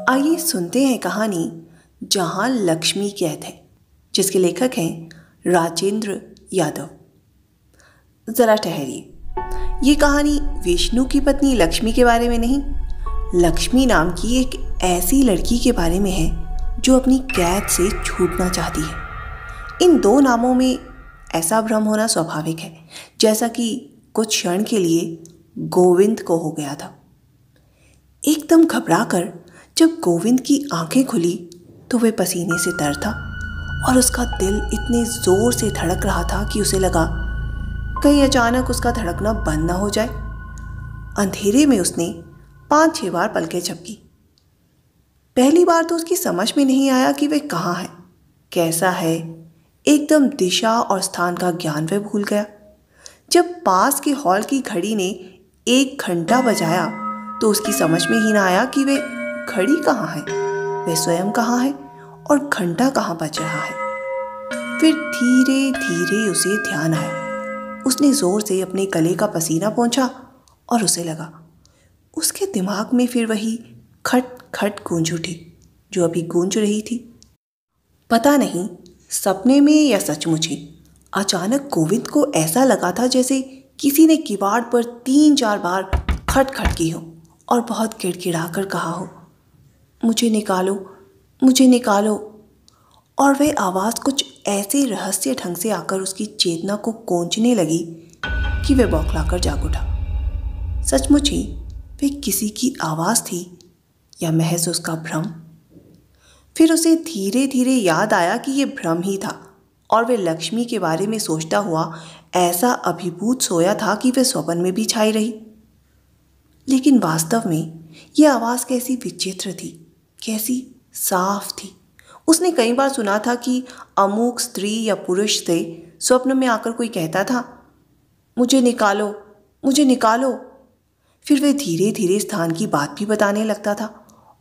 आइए सुनते हैं कहानी जहां लक्ष्मी कैद है, जिसके लेखक हैं राजेंद्र यादव। जरा ठहरिए, ये कहानी विष्णु की पत्नी लक्ष्मी के बारे में नहीं, लक्ष्मी नाम की एक ऐसी लड़की के बारे में है जो अपनी कैद से छूटना चाहती है। इन दो नामों में ऐसा भ्रम होना स्वाभाविक है, जैसा कि कुछ क्षण के लिए गोविंद को हो गया था। एकदम घबराकर जब गोविंद की आंखें खुली तो वह पसीने से तर था और उसका दिल इतने जोर से धड़क रहा था कि उसे लगा कहीं अचानक उसका धड़कना बंद ना हो जाए। अंधेरे में उसने 5-6 बार पलकें झपकी। पहली बार तो उसकी समझ में नहीं आया कि वह कहाँ है, कैसा है। एकदम दिशा और स्थान का ज्ञान वह भूल गया। जब पास के हॉल की घड़ी ने 1 घंटा बजाया तो उसकी समझ में ही ना आया कि वह घड़ी कहाँ है, वह स्वयं कहाँ है और घंटा कहाँ बज रहा है। फिर धीरे धीरे उसे ध्यान आया। उसने जोर से अपने गले का पसीना पोंछा और उसे लगा उसके दिमाग में फिर वही खट खट गूंज उठी जो अभी गूंज रही थी। पता नहीं सपने में या सचमुच ही अचानक गोविंद को ऐसा लगा था जैसे किसी ने किवाड़ पर 3-4 बार खट खट की हो और बहुत गिड़गिड़ा कर कहा हो, मुझे निकालो, मुझे निकालो। और वह आवाज़ कुछ ऐसे रहस्य ढंग से आकर उसकी चेतना को कोंचने लगी कि वह बौखलाकर जाग उठा। सचमुच ही वह किसी की आवाज़ थी या महज उसका भ्रम। फिर उसे धीरे धीरे याद आया कि यह भ्रम ही था और वह लक्ष्मी के बारे में सोचता हुआ ऐसा अभिभूत सोया था कि वह स्वप्न में भी छाई रही। लेकिन वास्तव में यह आवाज़ कैसी विचित्र थी, कैसी साफ थी। उसने कई बार सुना था कि अमुक स्त्री या पुरुष से स्वप्न में आकर कोई कहता था, मुझे निकालो, मुझे निकालो। फिर वह धीरे धीरे स्थान की बात भी बताने लगता था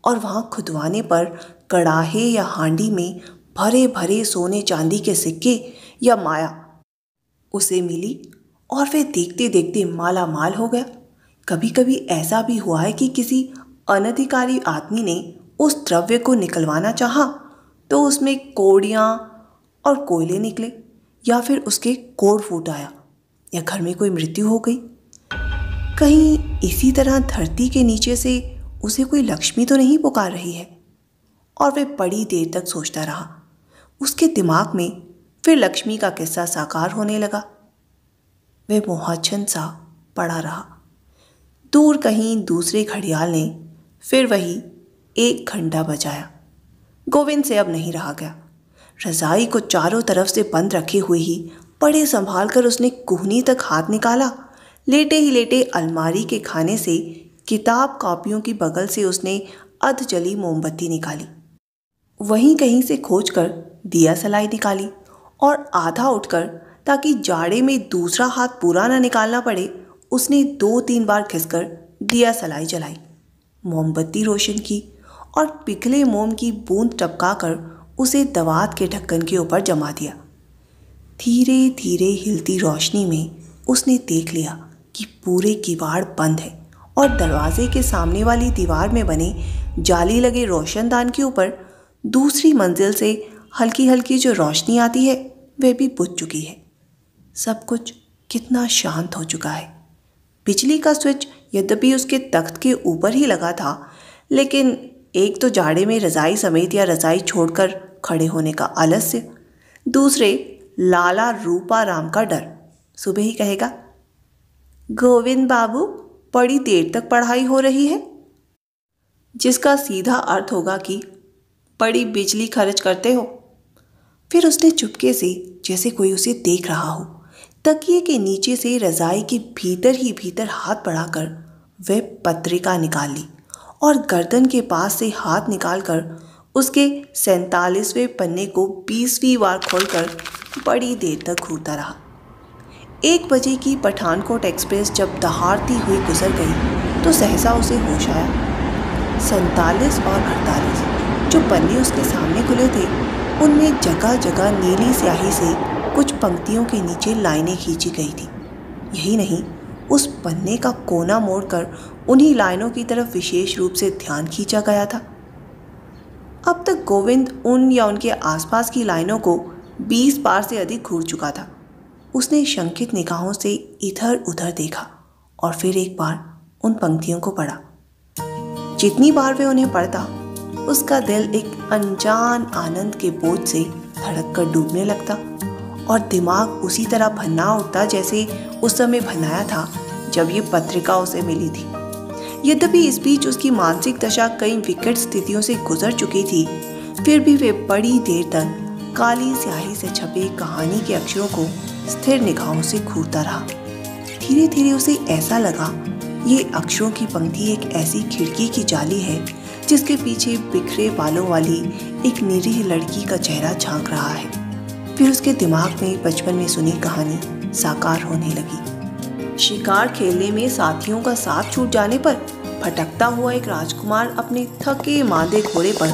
और वहाँ खुदवाने पर कड़ाहे या हांडी में भरे भरे सोने चांदी के सिक्के या माया उसे मिली और वह देखते देखते माला माल हो गया। कभी कभी ऐसा भी हुआ है कि किसी अनधिकारी आदमी ने उस द्रव्य को निकलवाना चाहा तो उसमें कोड़ियाँ और कोयले निकले या फिर उसके कोड़ फूट आया या घर में कोई मृत्यु हो गई। कहीं इसी तरह धरती के नीचे से उसे कोई लक्ष्मी तो नहीं पुकार रही है। और वह बड़ी देर तक सोचता रहा। उसके दिमाग में फिर लक्ष्मी का किस्सा साकार होने लगा। वह मोहाच्छन सा पड़ा रहा। दूर कहीं दूसरे घड़ियाल ने फिर वही 1 घंटा बजाया। गोविंद से अब नहीं रहा गया। रजाई को चारों तरफ से बंद रखे हुए ही बड़े संभाल कर उसने कुहनी तक हाथ निकाला। लेटे ही लेटे अलमारी के खाने से किताब कॉपियों की बगल से उसने अध जली मोमबत्ती निकाली। वहीं कहीं से खोज कर दिया सलाई निकाली और आधा उठकर ताकि जाड़े में दूसरा हाथ पूरा न निकालना पड़े उसने 2-3 बार खिसकर दिया सलाई जलाई, मोमबत्ती रोशन की और पिघले मोम की बूंद टपकाकर उसे दवात के ढक्कन के ऊपर जमा दिया। धीरे धीरे हिलती रोशनी में उसने देख लिया कि पूरे किवाड़ बंद है और दरवाजे के सामने वाली दीवार में बने जाली लगे रोशनदान के ऊपर दूसरी मंजिल से हल्की हल्की जो रोशनी आती है वह भी बुझ चुकी है। सब कुछ कितना शांत हो चुका है। बिजली का स्विच यद्यपि उसके तख्त के ऊपर ही लगा था, लेकिन एक तो जाड़े में रज़ाई समेत या रज़ाई छोड़कर खड़े होने का आलस्य, दूसरे लाला रूपा राम का डर। सुबह ही कहेगा, गोविंद बाबू बड़ी देर तक पढ़ाई हो रही है, जिसका सीधा अर्थ होगा कि बड़ी बिजली खर्च करते हो। फिर उसने चुपके से, जैसे कोई उसे देख रहा हो, तकिए के नीचे से रजाई के भीतर ही भीतर हाथ बढ़ाकर वह पत्रिका निकाल ली और गर्दन के पास से हाथ निकालकर उसके 47वें पन्ने को 20वीं बार खोलकर बड़ी देर तक घूरता रहा। 1 बजे की पठानकोट एक्सप्रेस जब दहाड़ती हुई गुजर गई तो सहसा उसे होश आया। 47 और 48 जो पन्ने उसके सामने खुले थे उनमें जगह जगह नीली स्याही से कुछ पंक्तियों के नीचे लाइनें खींची गई थी। यही नहीं, उस पन्ने का कोना मोड़कर उन्हीं लाइनों की तरफ विशेष रूप से ध्यान खींचा गया था। अब तक गोविंद उन या उनके आसपास की लाइनों को 20 बार से अधिक घूर चुका था। उसने शंकित निगाहों से इधर उधर देखा और फिर एक बार उन पंक्तियों को पढ़ा। जितनी बार वह उन्हें पढ़ता, उसका दिल एक अनजान आनंद के बोझ से धड़क कर डूबने लगता और दिमाग उसी तरह भन्ना उठता जैसे उस समय भन्नाया था जब ये पत्रिका उसे मिली थी। यद्यपि इस बीच उसकी मानसिक दशा कई विकट स्थितियों से गुजर चुकी थी, फिर भी वे बड़ी देर तक काली स्याही से छपे कहानी के अक्षरों को स्थिर निगाहों से घूरता रहा। धीरे धीरे उसे ऐसा लगा ये अक्षरों की पंक्ति एक ऐसी खिड़की की जाली है जिसके पीछे बिखरे बालों वाली एक निरीह लड़की का चेहरा झांक रहा है। फिर उसके दिमाग में बचपन में सुनी कहानी साकार होने लगी। शिकार खेलने में साथियों का साथ छूट जाने पर भटकता हुआ एक राजकुमार अपने थके मांदे घोड़े पर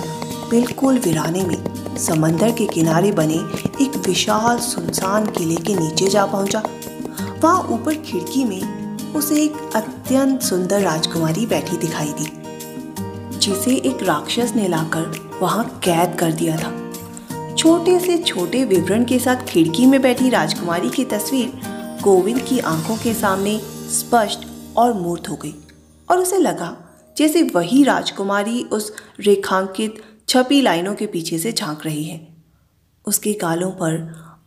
बिल्कुल वीराने में समंदर के किनारे बने एक विशाल सुनसान किले के नीचे जा पहुंचा। वहां ऊपर खिड़की में उसे एक अत्यंत सुंदर राजकुमारी बैठी दिखाई दी, जिसे एक राक्षस ने लाकर वहां कैद कर दिया था। छोटे से छोटे विवरण के साथ खिड़की में बैठी राजकुमारी की तस्वीर गोविंद की आंखों के सामने स्पष्ट और मूर्त हो गई और उसे लगा जैसे वही राजकुमारी उस रेखांकित छपी लाइनों के पीछे से झांक रही है। उसके गालों पर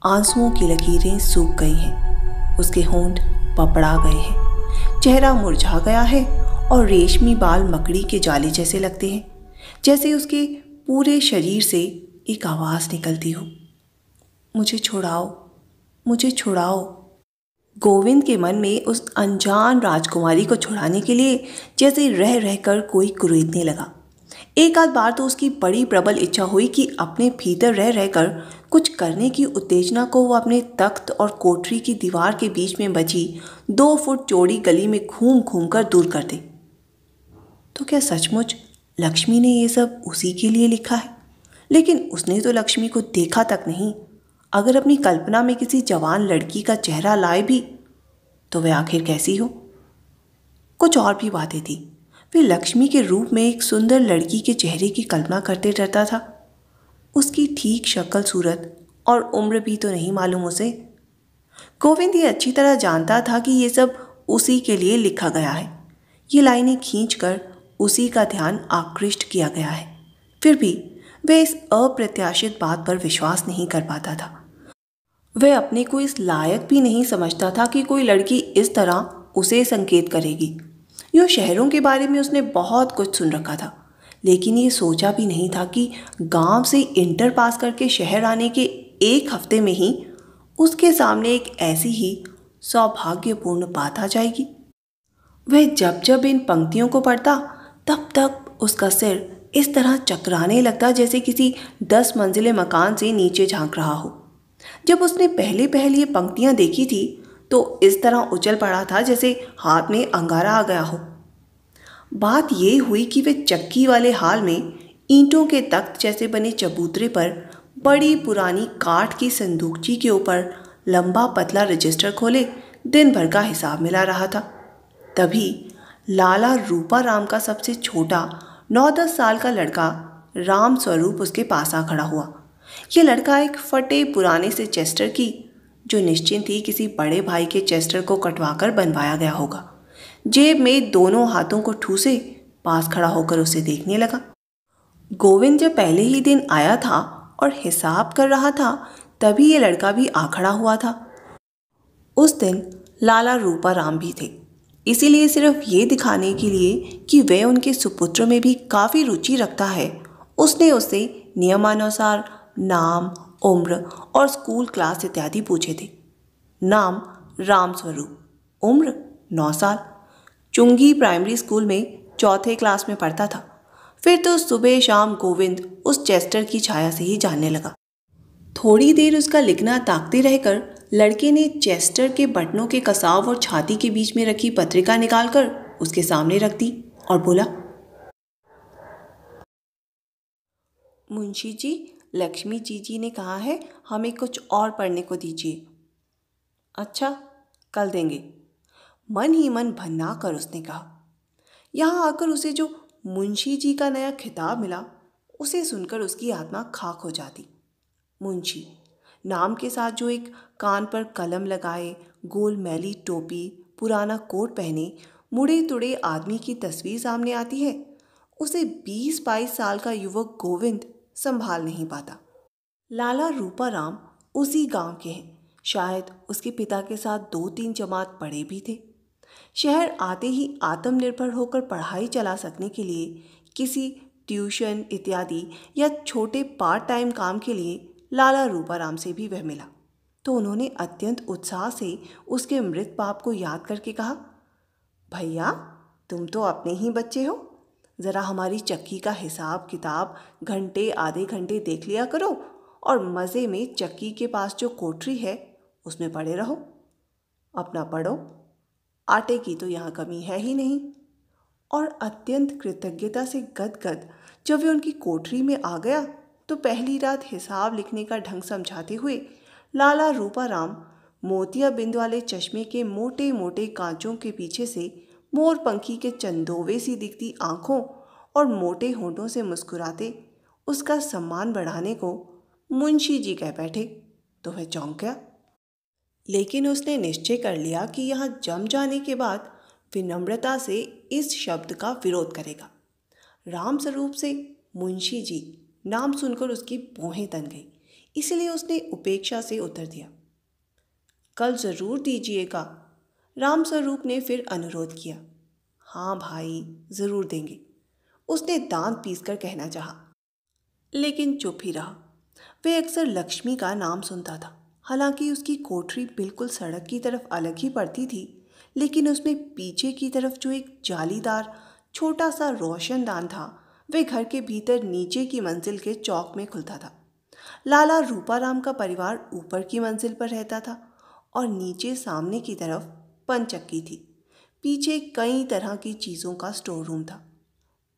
आंसुओं की लकीरें सूख गई हैं, उसके होंठ पपड़ा गए हैं, चेहरा मुरझा गया है और रेशमी बाल मकड़ी के जाले जैसे लगते हैं, जैसे उसके पूरे शरीर से एक आवाज़ निकलती हो, मुझे छुड़ाओ, मुझे छुड़ाओ। गोविंद के मन में उस अनजान राजकुमारी को छुड़ाने के लिए जैसे रह रहकर कोई कुरेदने लगा। एक आध बार तो उसकी बड़ी प्रबल इच्छा हुई कि अपने भीतर रह रहकर कुछ करने की उत्तेजना को वो अपने तख्त और कोठरी की दीवार के बीच में बची 2 फुट चौड़ी गली में घूम घूम कर दूर कर दे। तो क्या सचमुच लक्ष्मी ने ये सब उसी के लिए लिखा है? लेकिन उसने तो लक्ष्मी को देखा तक नहीं। अगर अपनी कल्पना में किसी जवान लड़की का चेहरा लाए भी तो वह आखिर कैसी हो? कुछ और भी बातें थी। वह लक्ष्मी के रूप में एक सुंदर लड़की के चेहरे की कल्पना करते डरता था। उसकी ठीक शक्ल सूरत और उम्र भी तो नहीं मालूम उसे। गोविंद ये अच्छी तरह जानता था कि ये सब उसी के लिए लिखा गया है। ये लाइनें खींचकर उसी का ध्यान आकृष्ट किया गया है। फिर भी वह इस अप्रत्याशित बात पर विश्वास नहीं कर पाता था। वह अपने को इस लायक भी नहीं समझता था कि कोई लड़की इस तरह उसे संकेत करेगी। यूँ शहरों के बारे में उसने बहुत कुछ सुन रखा था, लेकिन ये सोचा भी नहीं था कि गांव से इंटर पास करके शहर आने के 1 हफ्ते में ही उसके सामने एक ऐसी ही सौभाग्यपूर्ण बात आ जाएगी। वह जब जब इन पंक्तियों को पढ़ता तब तक उसका सिर इस तरह चकराने लगता जैसे किसी 10 मंजिले मकान से नीचे झांक रहा हो। जब उसने पहले ये पंक्तियां देखी थी तो इस तरह उछल पड़ा था जैसे हाथ में अंगारा आ गया हो। बात यह हुई कि वे चक्की वाले हाल में ईंटों के तख्त जैसे बने चबूतरे पर बड़ी पुरानी काठ की संदूकची के ऊपर लंबा पतला रजिस्टर खोले दिन भर का हिसाब मिला रहा था। तभी लाला रूपा राम का सबसे छोटा 9-10 साल का लड़का राम स्वरूप उसके पास आ खड़ा हुआ। यह लड़का एक फटे पुराने से चेस्टर की, जो निश्चिंत ही किसी बड़े भाई के चेस्टर को कटवाकर बनवाया गया होगा, जेब में दोनों हाथों को ठूसे पास खड़ा होकर उसे देखने लगा। गोविंद जब पहले ही दिन आया था और हिसाब कर रहा था तभी ये लड़का भी आ खड़ा हुआ था। उस दिन लाला रूपा राम भी थे, इसीलिए सिर्फ ये दिखाने के लिए कि वह उनके सुपुत्र में भी काफ़ी रुचि रखता है, उसने उससे नियमानुसार नाम, उम्र और स्कूल क्लास इत्यादि पूछे थे। नाम राम स्वरूप, उम्र 9 साल, चुंगी प्राइमरी स्कूल में 4थे क्लास में पढ़ता था। फिर तो सुबह शाम गोविंद उस चेस्टर की छाया से ही जानने लगा। थोड़ी देर उसका लिखना ताकते रहकर लड़के ने चेस्टर के बटनों के कसाव और छाती के बीच में रखी पत्रिका निकालकर उसके सामने रख दी और बोला, मुंशी जी, लक्ष्मी जी ने कहा है हमें कुछ और पढ़ने को दीजिए। अच्छा, कल देंगे। मन ही मन भन्ना कर उसने कहा। यहाँ आकर उसे जो मुंशी जी का नया खिताब मिला उसे सुनकर उसकी आत्मा खाक हो जाती। मुंशी नाम के साथ जो एक कान पर कलम लगाए, गोल मैली टोपी, पुराना कोट पहने, मुड़े तुड़े आदमी की तस्वीर सामने आती है, उसे 20-22 साल का युवक गोविंद संभाल नहीं पाता। लाला रूपाराम उसी गांव के हैं। शायद उसके पिता के साथ 2-3 जमात पढ़े भी थे। शहर आते ही आत्मनिर्भर होकर पढ़ाई चला सकने के लिए किसी ट्यूशन इत्यादि या छोटे पार्ट टाइम काम के लिए लाला रूपाराम से भी वह मिला, तो उन्होंने अत्यंत उत्साह से उसके मृत बाप को याद करके कहा, भैया तुम तो अपने ही बच्चे हो, ज़रा हमारी चक्की का हिसाब किताब घंटे आधे घंटे देख लिया करो और मज़े में चक्की के पास जो कोठरी है उसमें पड़े रहो। अपना पढ़ो, आटे की तो यहाँ कमी है ही नहीं। और अत्यंत कृतज्ञता से गदगद जब वे उनकी कोठरी में आ गया तो पहली रात हिसाब लिखने का ढंग समझाते हुए लाला रूपाराम मोतिया बिंद वाले चश्मे के मोटे मोटे कांचों के पीछे से मोर पंखी के चंदोवे सी दिखती आंखों और मोटे होंठों से मुस्कुराते उसका सम्मान बढ़ाने को मुंशी जी कह बैठे तो वह चौंक गया। लेकिन उसने निश्चय कर लिया कि यहाँ जम जाने के बाद विनम्रता से इस शब्द का विरोध करेगा। राम स्वरूप से मुंशी जी नाम सुनकर उसकी भौहें तन गई, इसलिए उसने उपेक्षा से उत्तर दिया, कल जरूर दीजिएगा। राम स्वरूप ने फिर अनुरोध किया। हाँ भाई जरूर देंगे, उसने दांत पीसकर कहना चाहा, लेकिन चुप ही रहा। वह अक्सर लक्ष्मी का नाम सुनता था। हालांकि उसकी कोठरी बिल्कुल सड़क की तरफ अलग ही पड़ती थी, लेकिन उसमें पीछे की तरफ जो एक जालीदार छोटा सा रोशनदान था वह घर के भीतर नीचे की मंजिल के चौक में खुलता था। लाला रूपाराम का परिवार ऊपर की मंजिल पर रहता था और नीचे सामने की तरफ पंचक्की थी। पीछे कई तरह की चीज़ों का स्टोर रूम था।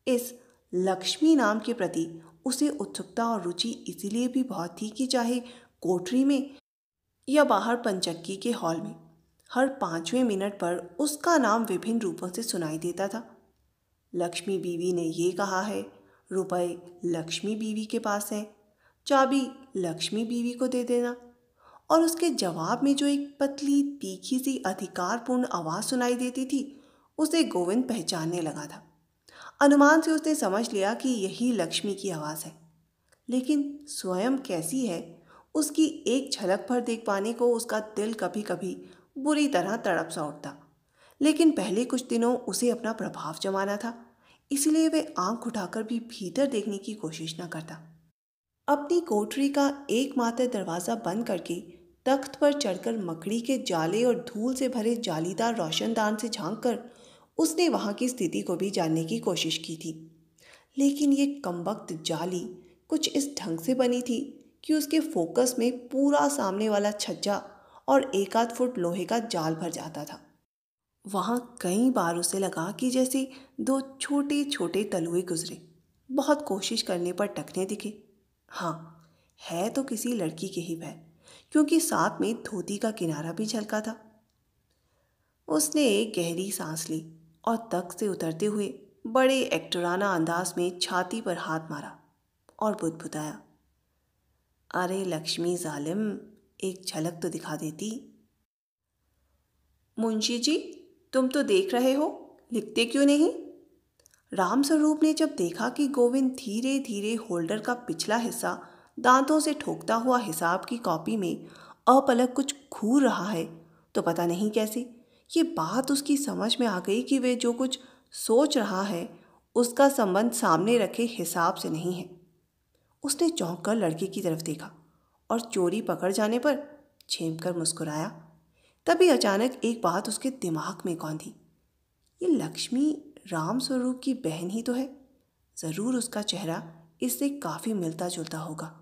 इस लक्ष्मी नाम के प्रति उसे उत्सुकता और रुचि इसीलिए भी बहुत थी कि चाहे कोठरी में या बाहर पंचक्की के हॉल में हर 5वें मिनट पर उसका नाम विभिन्न रूपों से सुनाई देता था। लक्ष्मी बीवी ने ये कहा है, रुपए लक्ष्मी बीवी के पास है, चाबी लक्ष्मी बीवी को दे देना। और उसके जवाब में जो एक पतली तीखी सी अधिकारपूर्ण आवाज़ सुनाई देती थी उसे गोविंद पहचानने लगा था। अनुमान से उसने समझ लिया कि यही लक्ष्मी की आवाज़ है, लेकिन स्वयं कैसी है उसकी एक झलक भर देख पाने को उसका दिल कभी कभी बुरी तरह तड़प सा उठता। लेकिन पहले कुछ दिनों उसे अपना प्रभाव जमाना था, इसलिए वे आंख उठाकर भी भीतर देखने की कोशिश न करता। अपनी कोठरी का एकमात्र दरवाज़ा बंद करके तख्त पर चढ़कर मकड़ी के जाले और धूल से भरे जालीदार रोशनदान से झांककर उसने वहाँ की स्थिति को भी जानने की कोशिश की थी। लेकिन ये कमबख्त जाली कुछ इस ढंग से बनी थी कि उसके फोकस में पूरा सामने वाला छज्जा और 1 आध फुट लोहे का जाल भर जाता था। वहाँ कई बार उसे लगा कि जैसे 2 छोटे छोटे तलुए गुजरे, बहुत कोशिश करने पर टकने दिखे। हाँ, है तो किसी लड़की के ही वह, क्योंकि साथ में धोती का किनारा भी झलका था। उसने एक गहरी सांस ली और तख्त से उतरते हुए बड़े एक्टराना अंदाज में छाती पर हाथ मारा और बुदबुदाया, अरे लक्ष्मी जालिम, एक झलक तो दिखा देती। मुंशी जी, तुम तो देख रहे हो, लिखते क्यों नहीं? राम स्वरूप ने जब देखा कि गोविंद धीरे धीरे होल्डर का पिछला हिस्सा दांतों से ठोकता हुआ हिसाब की कॉपी में अपलक कुछ घूर रहा है, तो पता नहीं कैसे ये बात उसकी समझ में आ गई कि वे जो कुछ सोच रहा है उसका संबंध सामने रखे हिसाब से नहीं है। उसने चौंक कर लड़के की तरफ देखा और चोरी पकड़ जाने पर झेम कर मुस्कुराया। तभी अचानक एक बात उसके दिमाग में कौंधी, ये लक्ष्मी राम स्वरूप की बहन ही तो है, ज़रूर उसका चेहरा इससे काफ़ी मिलता जुलता होगा।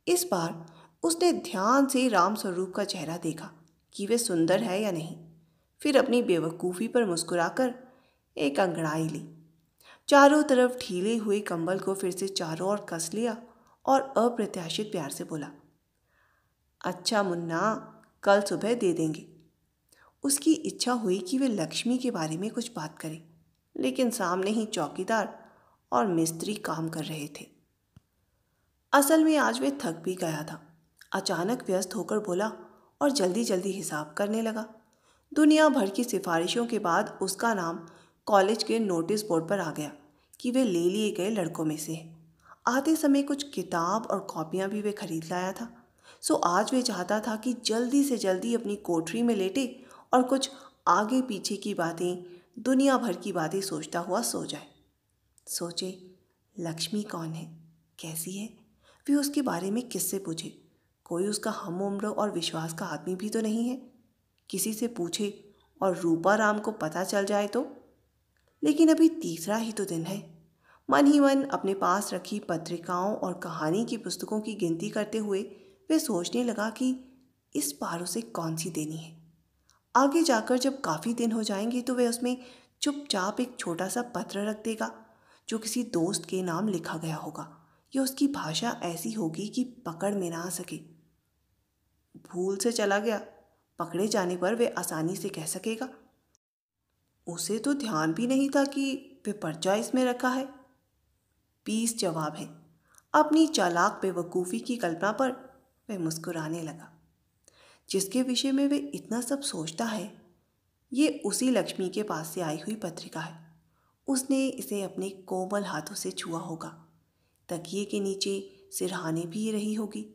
इस बार उसने ध्यान से राम स्वरूप का चेहरा देखा कि वे सुंदर है या नहीं, फिर अपनी बेवकूफ़ी पर मुस्कुराकर एक अंगड़ाई ली, चारों तरफ ढीले हुए कंबल को फिर से चारों ओर कस लिया और अप्रत्याशित प्यार से बोला, अच्छा मुन्ना, कल सुबह दे देंगे। उसकी इच्छा हुई कि वे लक्ष्मी के बारे में कुछ बात करें, लेकिन सामने ही चौकीदार और मिस्त्री काम कर रहे थे। असल में आज वे थक भी गया था। अचानक व्यस्त होकर बोला और जल्दी जल्दी हिसाब करने लगा। दुनिया भर की सिफारिशों के बाद उसका नाम कॉलेज के नोटिस बोर्ड पर आ गया कि वे ले लिए गए लड़कों में से है। आते समय कुछ किताब और कॉपियां भी वे खरीद लाया था। सो आज वे चाहता था कि जल्दी से जल्दी अपनी कोठरी में लेटे और कुछ आगे पीछे की बातें, दुनिया भर की बातें सोचता हुआ सो जाए। सोचे, लक्ष्मी कौन है, कैसी है, वे उसके बारे में किससे पूछे। कोई उसका हम उम्र और विश्वास का आदमी भी तो नहीं है। किसी से पूछे और रूपा राम को पता चल जाए तो। लेकिन अभी तीसरा ही तो दिन है। मन ही मन अपने पास रखी पत्रिकाओं और कहानी की पुस्तकों की गिनती करते हुए वे सोचने लगा कि इस बार उसे कौन सी देनी है। आगे जाकर जब काफ़ी दिन हो जाएंगे तो वे उसमें चुपचाप एक छोटा सा पत्र रख देगा जो किसी दोस्त के नाम लिखा गया होगा, या उसकी भाषा ऐसी होगी कि पकड़ में ना आ सके। भूल से चला गया, पकड़े जाने पर वे आसानी से कह सकेगा। उसे तो ध्यान भी नहीं था कि वे पर्चा इसमें रखा है। 20 जवाब है। अपनी चालाक बेवकूफ़ी की कल्पना पर वह मुस्कुराने लगा। जिसके विषय में वे इतना सब सोचता है, ये उसी लक्ष्मी के पास से आई हुई पत्रिका है। उसने इसे अपने कोमल हाथों से छुआ होगा। तकिए के नीचे सिरहाने भी रही होगी।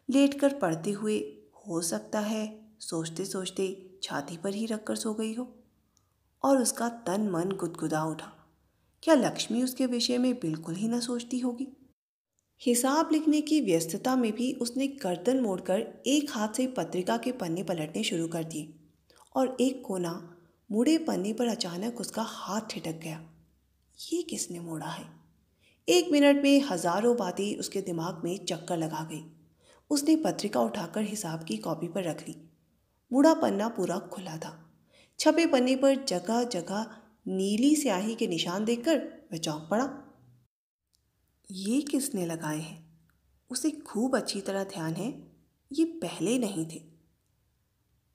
लेटकर पढ़ते हुए हो सकता है सोचते सोचते छाती पर ही रखकर सो गई हो। और उसका तन मन गुदगुदा उठा। क्या लक्ष्मी उसके विषय में बिल्कुल ही न सोचती होगी? हिसाब लिखने की व्यस्तता में भी उसने गर्दन मोड़कर एक हाथ से पत्रिका के पन्ने पलटने शुरू कर दिए और एक कोना मुड़े पन्ने पर अचानक उसका हाथ ठिठक गया। ये किसने मोड़ा है? 1 मिनट में हजारों बातें उसके दिमाग में चक्कर लगा गई। उसने पत्रिका उठाकर हिसाब की कॉपी पर रख ली। मुड़ा पन्ना पूरा खुला था। छपे पन्ने पर जगह जगह नीली स्याही के निशान देखकर वह चौंक पड़ा। ये किसने लगाए हैं? उसे खूब अच्छी तरह ध्यान है, ये पहले नहीं थे।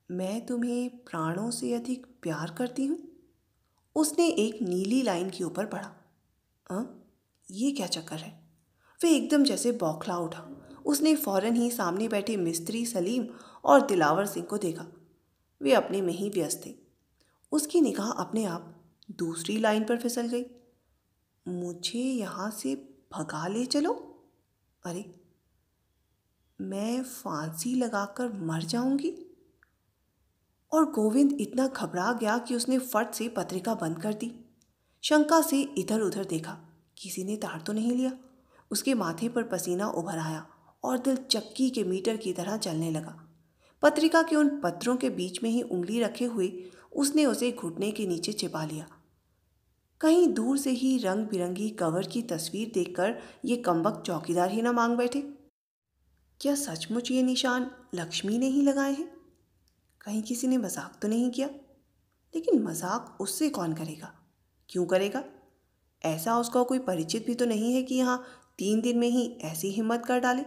मैं तुम्हें प्राणों से अधिक प्यार करती हूँ। उसने एक नीली लाइन के ऊपर पढ़ा। ये क्या चक्कर है? वे एकदम जैसे बौखला उठा। उसने फौरन ही सामने बैठे मिस्त्री सलीम और दिलावर सिंह को देखा। वे अपने में ही व्यस्त थे। उसकी निगाह अपने आप दूसरी लाइन पर फिसल गई। मुझे यहाँ से भगा ले चलो। अरे, मैं फांसी लगाकर मर जाऊंगी। और गोविंद इतना घबरा गया कि उसने फट से पत्रिका बंद कर दी। शंका से इधर उधर देखा, किसी ने तार तो नहीं लिया। उसके माथे पर पसीना उभर आया और दिल चक्की के मीटर की तरह चलने लगा। पत्रिका के उन पत्रों के बीच में ही उंगली रखे हुए उसने उसे घुटने के नीचे छिपा लिया। कहीं दूर से ही रंग बिरंगी कवर की तस्वीर देखकर ये कमबख्त चौकीदार ही ना मांग बैठे। क्या सचमुच ये निशान लक्ष्मी ने ही लगाए हैं? कहीं किसी ने मजाक तो नहीं किया? लेकिन मजाक उससे कौन करेगा? क्यों करेगा? ऐसा उसका कोई परिचित भी तो नहीं है कि यहाँ 3 दिन में ही ऐसी हिम्मत कर डाले।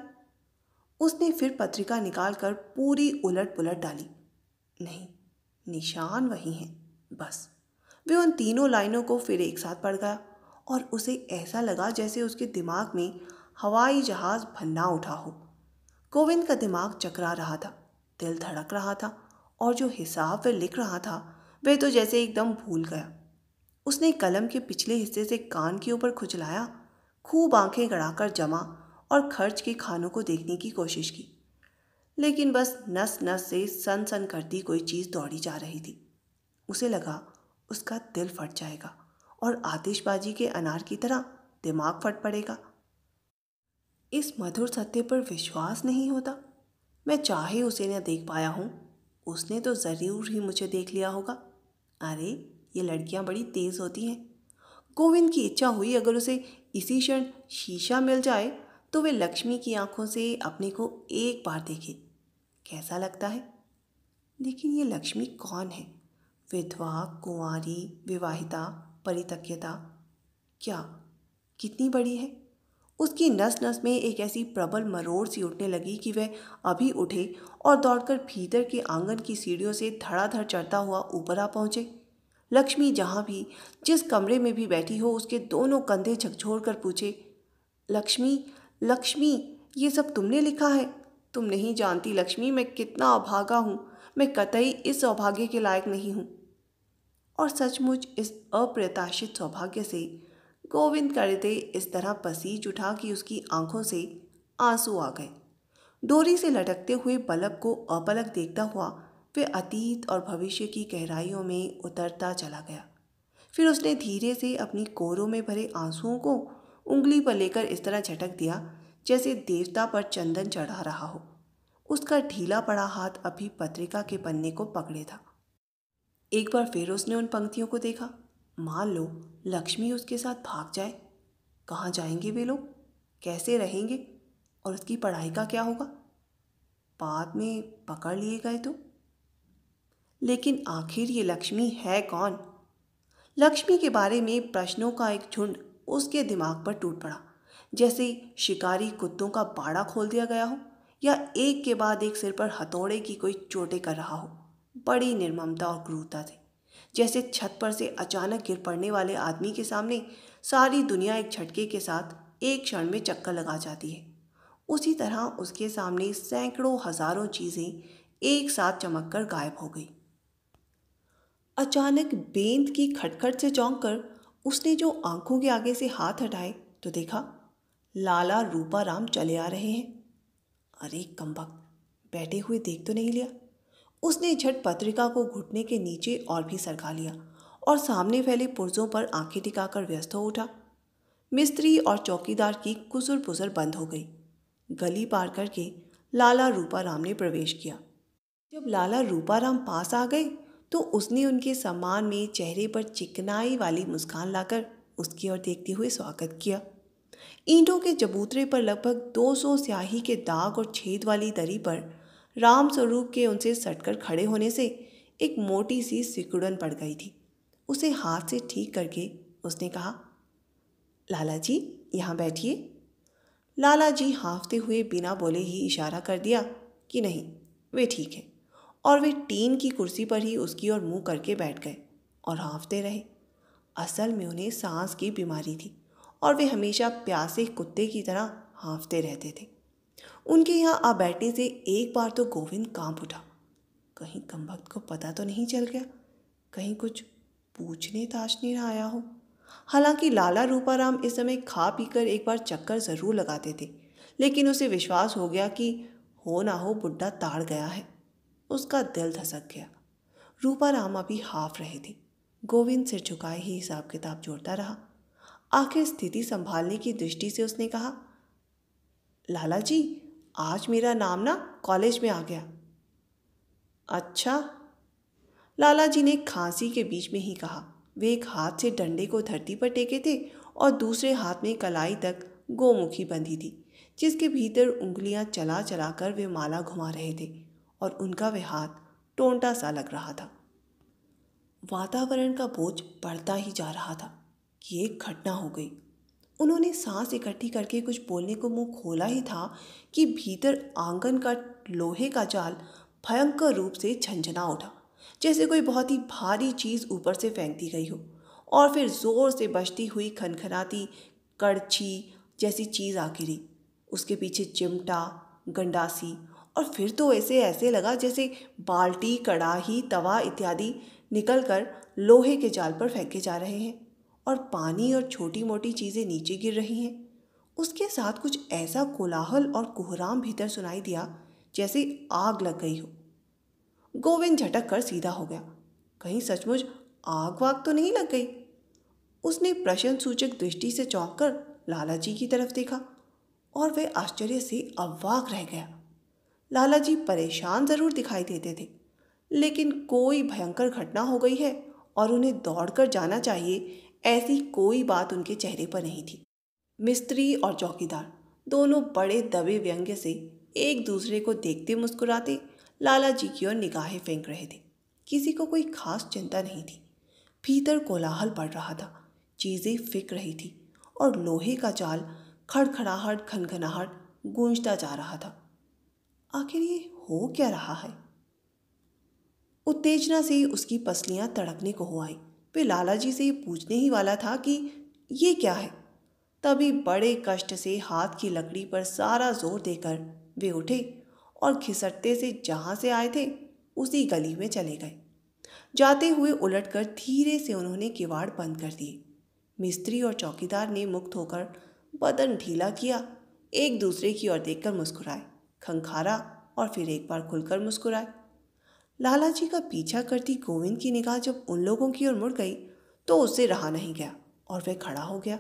उसने फिर पत्रिका निकालकर पूरी उलट पुलट डाली। नहीं, निशान वही हैं, बस। वे उन तीनों लाइनों को फिर एक साथ पढ़ गया और उसे ऐसा लगा जैसे उसके दिमाग में हवाई जहाज भन्ना उठा हो। गोविंद का दिमाग चकरा रहा था, दिल धड़क रहा था और जो हिसाब वह लिख रहा था वह तो जैसे एकदम भूल गया। उसने कलम के पिछले हिस्से से कान के ऊपर खुजलाया, खूब आंखें गड़ाकर जमा और खर्च के खानों को देखने की कोशिश की। लेकिन बस नस नस से सन सन करती कोई चीज़ दौड़ी जा रही थी। उसे लगा उसका दिल फट जाएगा और आतिशबाजी के अनार की तरह दिमाग फट पड़ेगा। इस मधुर सत्य पर विश्वास नहीं होता। मैं चाहे उसे न देख पाया हूँ, उसने तो ज़रूर ही मुझे देख लिया होगा। अरे, ये लड़कियाँ बड़ी तेज़ होती हैं। गोविंद की इच्छा हुई अगर उसे इसी क्षण शीशा मिल जाए तो वे लक्ष्मी की आंखों से अपने को एक बार देखे, कैसा लगता है। लेकिन ये लक्ष्मी कौन है? विधवा, कुंवारी, विवाहिता, परित्यक्ता? क्या, कितनी बड़ी है? उसकी नस नस में एक ऐसी प्रबल मरोड़ सी उठने लगी कि वह अभी उठे और दौड़कर भीतर के आंगन की सीढ़ियों से धड़ाधड़ चढ़ता हुआ ऊपर आ पहुंचे। लक्ष्मी जहाँ भी, जिस कमरे में भी बैठी हो, उसके दोनों कंधे झकझोर कर पूछे, लक्ष्मी, लक्ष्मी, ये सब तुमने लिखा है? तुम नहीं जानती लक्ष्मी, मैं कितना अभागा हूँ। मैं कतई इस सौभाग्य के लायक नहीं हूँ। और सचमुच इस अप्रत्याशित सौभाग्य से गोविंद का हृदय इस तरह पसीज उठा कि उसकी आंखों से आंसू आ गए। डोरी से लटकते हुए बल्ब को अपलक देखता हुआ वे अतीत और भविष्य की गहराइयों में उतरता चला गया। फिर उसने धीरे से अपनी कोरों में भरे आंसुओं को उंगली पर लेकर इस तरह झटक दिया जैसे देवता पर चंदन चढ़ा रहा हो। उसका ढीला पड़ा हाथ अभी पत्रिका के पन्ने को पकड़े था। एक बार फिर उसने उन पंक्तियों को देखा। मान लो लक्ष्मी उसके साथ भाग जाए, कहाँ जाएंगे वे लोग, कैसे रहेंगे, और उसकी पढ़ाई का क्या होगा? बाद में पकड़ लिए गए तो? लेकिन आखिर ये लक्ष्मी है कौन? लक्ष्मी के बारे में प्रश्नों का एक झुंड उसके दिमाग पर टूट पड़ा, जैसे शिकारी कुत्तों का बाड़ा खोल दिया गया हो या एक के बाद एक सिर पर हथौड़े की कोई चोटें कर रहा हो। बड़ी निर्ममता और क्रूरता थी, जैसे छत पर से अचानक गिर पड़ने वाले आदमी के सामने सारी दुनिया एक झटके के साथ एक क्षण में चक्कर लगा जाती है। उसी तरह उसके सामने सैकड़ों हजारों चीजें एक साथ चमककर गायब हो गई। अचानक बेंत की खटखट से चौंक कर उसने जो आंखों के आगे से हाथ हटाए तो देखा लाला रूपाराम चले आ रहे हैं। अरे कमबख्त, बैठे हुए देख तो नहीं लिया? उसने झट पत्रिका को घुटने के नीचे और भी सरका लिया और सामने फैले पुर्जों पर आंखें टिकाकर व्यस्त हो उठा। मिस्त्री और चौकीदार की कुसुर पुसुर बंद हो गई। गली पार करके लाला रूपाराम ने प्रवेश किया। जब लाला रूपाराम पास आ गए तो उसने उनके सम्मान में चेहरे पर चिकनाई वाली मुस्कान लाकर उसकी ओर देखते हुए स्वागत किया। ईंटों के चबूतरे पर लगभग 200 स्याही के दाग और छेद वाली दरी पर राम स्वरूप के उनसे सटकर खड़े होने से एक मोटी सी सिकुड़न पड़ गई थी। उसे हाथ से ठीक करके उसने कहा, लाला जी यहाँ बैठिए। लाला जी हाँफते हुए बिना बोले ही इशारा कर दिया कि नहीं, वे ठीक है, और वे टीन की कुर्सी पर ही उसकी ओर मुंह करके बैठ गए और हाँफते रहे। असल में उन्हें सांस की बीमारी थी और वे हमेशा प्यासे कुत्ते की तरह हाँफते रहते थे। उनके यहाँ आ बैठने से एक बार तो गोविंद कांप उठा। कहीं कमबख्त को पता तो नहीं चल गया, कहीं कुछ पूछने ताछने ना आया हो। हालांकि लाला रूपाराम इस समय खा पीकर एक बार चक्कर जरूर लगाते थे, लेकिन उसे विश्वास हो गया कि हो ना हो बुढ़ा ताड़ गया है। उसका दिल धसक गया। रूपाराम अभी हाफ रहे थे। गोविंद सिर झुकाए ही हिसाब किताब जोड़ता रहा। आखिर स्थिति संभालने की दृष्टि से उसने कहा, लाला जी आज मेरा नाम ना कॉलेज में आ गया। अच्छा, लाला जी ने खांसी के बीच में ही कहा। वे एक हाथ से डंडे को धरती पर टेके थे और दूसरे हाथ में कलाई तक गोमुखी बंधी थी, जिसके भीतर उंगलियां चला चला कर वे माला घुमा रहे थे और उनका वे हाथ टोंटा सा लग रहा था। वातावरण का बोझ बढ़ता ही जा रहा था कि एक घटना हो गई। उन्होंने सांस इकट्ठी करके कुछ बोलने को मुंह खोला ही था कि भीतर आंगन का लोहे का जाल भयंकर रूप से झंझना उठा, जैसे कोई बहुत ही भारी चीज ऊपर से फेंक दी गई हो, और फिर जोर से बजती हुई खनखनाती कड़छी जैसी चीज आ गिरी। उसके पीछे चिमटा, गंडासी, और फिर तो ऐसे ऐसे लगा जैसे बाल्टी, कड़ाही, तवा इत्यादि निकलकर लोहे के जाल पर फेंके जा रहे हैं और पानी और छोटी मोटी चीजें नीचे गिर रही हैं। उसके साथ कुछ ऐसा कोलाहल और कोहराम भीतर सुनाई दिया जैसे आग लग गई हो। गोविंद झटक कर सीधा हो गया। कहीं सचमुच आग वाग तो नहीं लग गई? उसने प्रश्न सूचक दृष्टि से चौंक कर लाला जी की तरफ देखा और वह आश्चर्य से अवाक रह गया। लाला जी परेशान जरूर दिखाई देते थे, लेकिन कोई भयंकर घटना हो गई है और उन्हें दौड़कर जाना चाहिए ऐसी कोई बात उनके चेहरे पर नहीं थी। मिस्त्री और चौकीदार दोनों बड़े दबे व्यंग्य से एक दूसरे को देखते मुस्कुराते लाला जी की ओर निगाहें फेंक रहे थे। किसी को कोई खास चिंता नहीं थी। भीतर कोलाहल पड़ रहा था, चीजें फिक रही थी और लोहे का जाल खड़खड़ाहट खनखनाहट गूंजता जा रहा था। आखिर ये हो क्या रहा है? उत्तेजना से उसकी पसलियां तड़कने को हो आई। वे लाला जी से ये पूछने ही वाला था कि ये क्या है, तभी बड़े कष्ट से हाथ की लकड़ी पर सारा जोर देकर वे उठे और खिसकते से जहां से आए थे उसी गली में चले गए। जाते हुए उलटकर धीरे से उन्होंने किवाड़ बंद कर दिए। मिस्त्री और चौकीदार ने मुक्त होकर बदन ढीला किया, एक दूसरे की ओर देखकर मुस्कुराए, खंखारा और फिर एक बार खुलकर मुस्कुराए। लाला जी का पीछा करती गोविंद की निगाह जब उन लोगों की ओर मुड़ गई तो उससे रहा नहीं गया और वह खड़ा हो गया।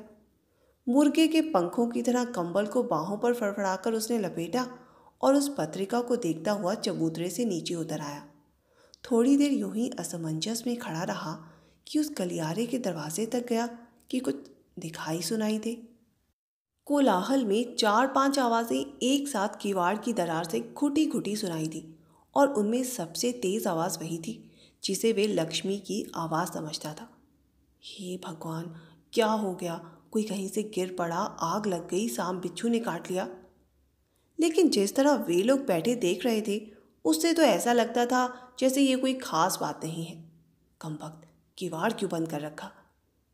मुर्गे के पंखों की तरह कंबल को बाहों पर फड़फड़ाकर उसने लपेटा और उस पत्रिका को देखता हुआ चबूतरे से नीचे उतर आया। थोड़ी देर यूं ही असमंजस में खड़ा रहा कि उस गलियारे के दरवाजे तक गया कि कुछ दिखाई सुनाई दे। कोलाहल में 4-5 आवाजें एक साथ किवाड़ की दरार से घुटी घुटी सुनाई दी और उनमें सबसे तेज आवाज वही थी जिसे वे लक्ष्मी की आवाज समझता था। हे भगवान, क्या हो गया? कोई कहीं से गिर पड़ा, आग लग गई, सांप बिच्छू ने काट लिया? लेकिन जिस तरह वे लोग बैठे देख रहे थे उससे तो ऐसा लगता था जैसे ये कोई खास बात नहीं है। कमबख्त, किवाड़ क्यों बंद कर रखा?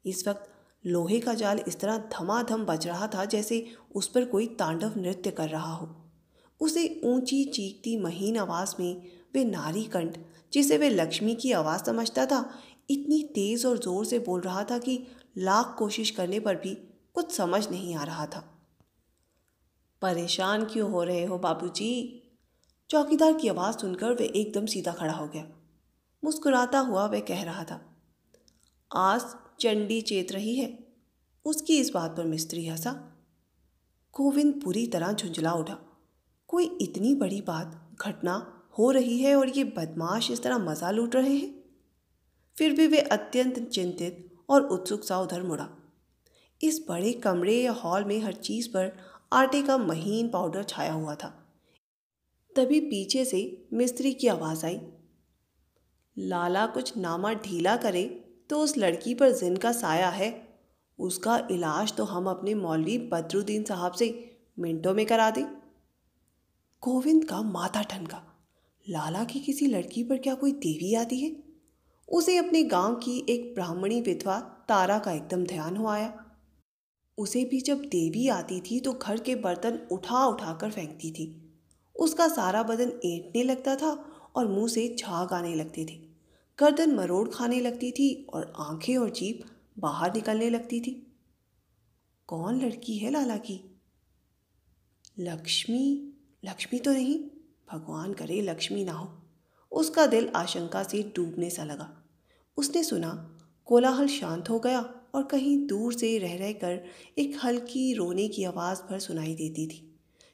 इस वक्त लोहे का जाल इस तरह धमाधम बज रहा था जैसे उस पर कोई तांडव नृत्य कर रहा हो। उसे ऊंची चीखती महीन आवाज में वे नारी कंठ, जिसे वे लक्ष्मी की आवाज समझता था, इतनी तेज और जोर से बोल रहा था कि लाख कोशिश करने पर भी कुछ समझ नहीं आ रहा था। परेशान क्यों हो रहे हो बाबूजी? चौकीदार की आवाज सुनकर वह एकदम सीधा खड़ा हो गया। मुस्कुराता हुआ वह कह रहा था, आज चंडी चेत रही है। उसकी इस बात पर मिस्त्री हंसा। गोविंद पूरी तरह झुंझला उठा। कोई इतनी बड़ी बात घटना हो रही है और ये बदमाश इस तरह मजा लूट रहे हैं। फिर भी वे अत्यंत चिंतित और उत्सुक सा उधर मुड़ा। इस बड़े कमरे या हॉल में हर चीज पर आटे का महीन पाउडर छाया हुआ था। तभी पीछे से मिस्त्री की आवाज आई, लाला कुछ नामा ढीला करे तो उस लड़की पर जिन का साया है, उसका इलाज तो हम अपने मौलवी बदरुद्दीन साहब से मिनटों में करा दें। गोविंद का माथा ठनका। लाला की किसी लड़की पर क्या कोई देवी आती है? उसे अपने गांव की एक ब्राह्मणी विधवा तारा का एकदम ध्यान हो आया। उसे भी जब देवी आती थी तो घर के बर्तन उठा उठा कर फेंकती थी। उसका सारा बदन ऐंठने लगता था और मुंह से झाग आने लगते थे। गर्दन मरोड़ खाने लगती थी और आंखें और जीभ बाहर निकलने लगती थी। कौन लड़की है लाला की? लक्ष्मी? लक्ष्मी तो नहीं, भगवान करे लक्ष्मी ना हो। उसका दिल आशंका से डूबने सा लगा। उसने सुना, कोलाहल शांत हो गया और कहीं दूर से रह रहकर एक हल्की रोने की आवाज़ भर सुनाई देती थी।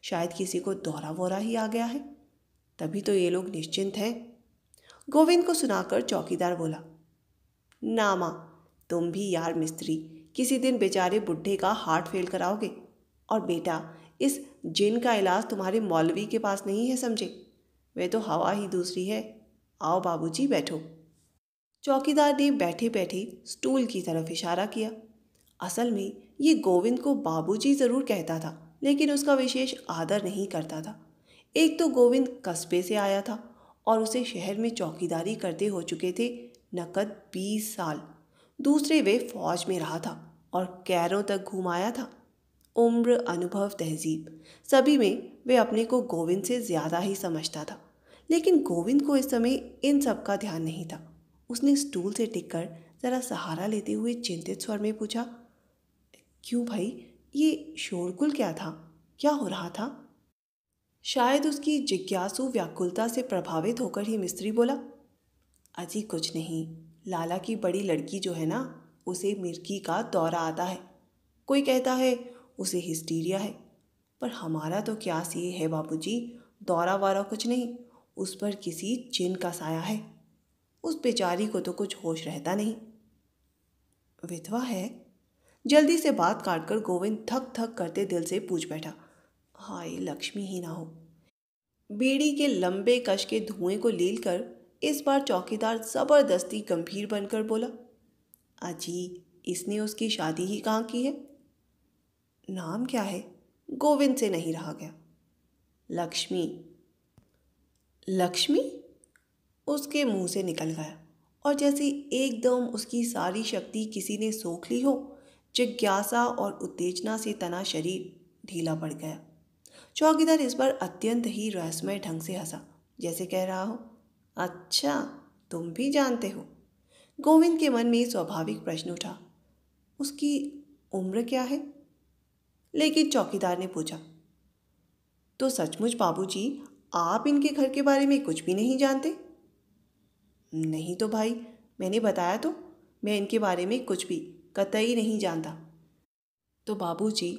शायद किसी को दौरा वोरा ही आ गया है, तभी तो ये लोग निश्चिंत हैं। गोविंद को सुनाकर चौकीदार बोला, ना माँ, तुम भी यार मिस्त्री, किसी दिन बेचारे बुढ़े का हार्ट फेल कराओगे। और बेटा, इस जिन का इलाज तुम्हारे मौलवी के पास नहीं है, समझे? वे तो हवा ही दूसरी है। आओ बाबूजी, बैठो। चौकीदार ने बैठे बैठे स्टूल की तरफ इशारा किया। असल में ये गोविंद को बाबूजी ज़रूर कहता था, लेकिन उसका विशेष आदर नहीं करता था। एक तो गोविंद कस्बे से आया था और उसे शहर में चौकीदारी करते हो चुके थे नकद 20 साल। दूसरे वे फौज में रहा था और कैरों तक घुमाया था। उम्र, अनुभव, तहजीब, सभी में वे अपने को गोविंद से ज़्यादा ही समझता था। लेकिन गोविंद को इस समय इन सब का ध्यान नहीं था। उसने स्टूल से टिककर ज़रा सहारा लेते हुए चिंतित स्वर में पूछा, क्यों भाई, ये शोरगुल क्या था? क्या हो रहा था? शायद उसकी जिज्ञासु व्याकुलता से प्रभावित होकर ही मिस्त्री बोला, अजी कुछ नहीं, लाला की बड़ी लड़की जो है ना, उसे मिर्गी का दौरा आता है। कोई कहता है उसे हिस्टीरिया है, पर हमारा तो क्या सी है बाबूजी, दौरा वारा कुछ नहीं, उस पर किसी जिन का साया है। उस बेचारी को तो कुछ होश रहता नहीं। विधवा है? जल्दी से बात काटकर गोविंद थक थक करते दिल से पूछ बैठा, हाय लक्ष्मी ही ना हो। बीड़ी के लंबे कश के धुएं को लील कर इस बार चौकीदार जबरदस्ती गंभीर बनकर बोला, अजी, इसने उसकी शादी ही कहाँ की है? नाम क्या है? गोविंद से नहीं रहा गया। लक्ष्मी। लक्ष्मी? उसके मुंह से निकल गया और जैसे एकदम उसकी सारी शक्ति किसी ने सोख ली हो, जिज्ञासा और उत्तेजना से तना शरीर ढीला पड़ गया। चौकीदार इस बार अत्यंत ही रहस्यमय ढंग से हंसा, जैसे कह रहा हो, अच्छा तुम भी जानते हो। गोविंद के मन में स्वाभाविक प्रश्न उठा, उसकी उम्र क्या है? लेकिन चौकीदार ने पूछा, तो सचमुच बाबूजी आप इनके घर के बारे में कुछ भी नहीं जानते? नहीं तो भाई, मैंने बताया तो, मैं इनके बारे में कुछ भी कतई नहीं जानता। तो बाबूजी